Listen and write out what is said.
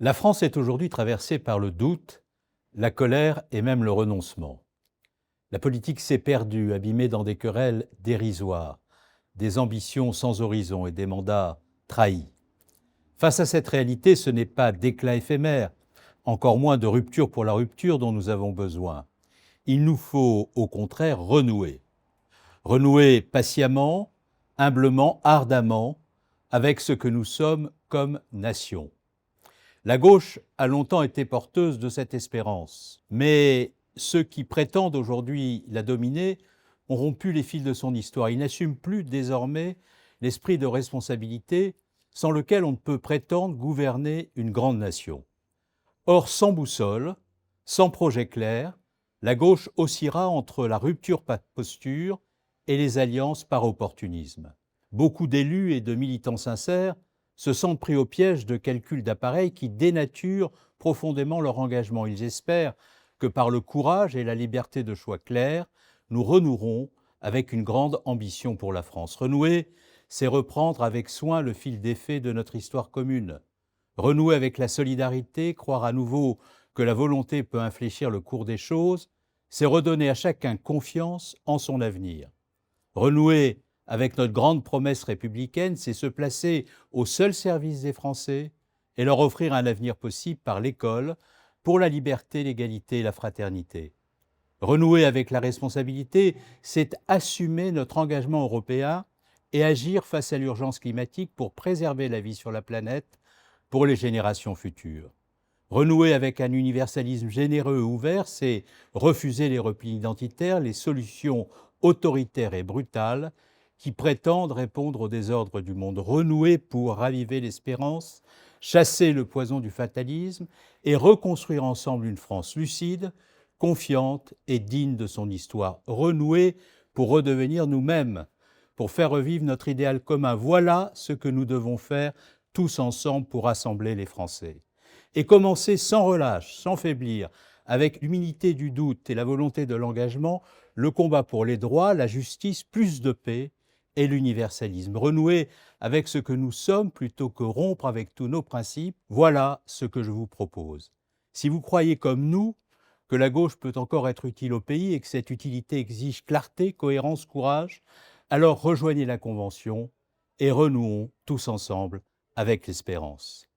La France est aujourd'hui traversée par le doute, la colère et même le renoncement. La politique s'est perdue, abîmée dans des querelles dérisoires, des ambitions sans horizon et des mandats trahis. Face à cette réalité, ce n'est pas d'éclat éphémère, encore moins de rupture pour la rupture dont nous avons besoin. Il nous faut, au contraire, renouer. Renouer patiemment, humblement, ardemment, avec ce que nous sommes comme nation. La gauche a longtemps été porteuse de cette espérance, mais ceux qui prétendent aujourd'hui la dominer ont rompu les fils de son histoire. Ils n'assument plus désormais l'esprit de responsabilité sans lequel on ne peut prétendre gouverner une grande nation. Or, sans boussole, sans projet clair, la gauche oscillera entre la rupture par posture et les alliances par opportunisme. Beaucoup d'élus et de militants sincères se sentent pris au piège de calculs d'appareil qui dénaturent profondément leur engagement. Ils espèrent que par le courage et la liberté de choix clairs, nous renouerons avec une grande ambition pour la France. Renouer, c'est reprendre avec soin le fil d'effet de notre histoire commune. Renouer avec la solidarité, croire à nouveau que la volonté peut infléchir le cours des choses, c'est redonner à chacun confiance en son avenir. Renouer avec notre grande promesse républicaine, c'est se placer au seul service des Français et leur offrir un avenir possible par l'école pour la liberté, l'égalité et la fraternité. Renouer avec la responsabilité, c'est assumer notre engagement européen et agir face à l'urgence climatique pour préserver la vie sur la planète pour les générations futures. Renouer avec un universalisme généreux et ouvert, c'est refuser les replis identitaires, les solutions autoritaires et brutales qui prétendent répondre au désordre du monde. Renouer pour raviver l'espérance, chasser le poison du fatalisme et reconstruire ensemble une France lucide, confiante et digne de son histoire. Renouer pour redevenir nous-mêmes, pour faire revivre notre idéal commun. Voilà ce que nous devons faire tous ensemble pour rassembler les Français. Et commencer sans relâche, sans faiblir, avec l'humilité du doute et la volonté de l'engagement, le combat pour les droits, la justice, plus de paix et l'universalisme. Renouer avec ce que nous sommes plutôt que rompre avec tous nos principes, voilà ce que je vous propose. Si vous croyez comme nous que la gauche peut encore être utile au pays et que cette utilité exige clarté, cohérence, courage, alors rejoignez la Convention et renouons tous ensemble avec l'espérance.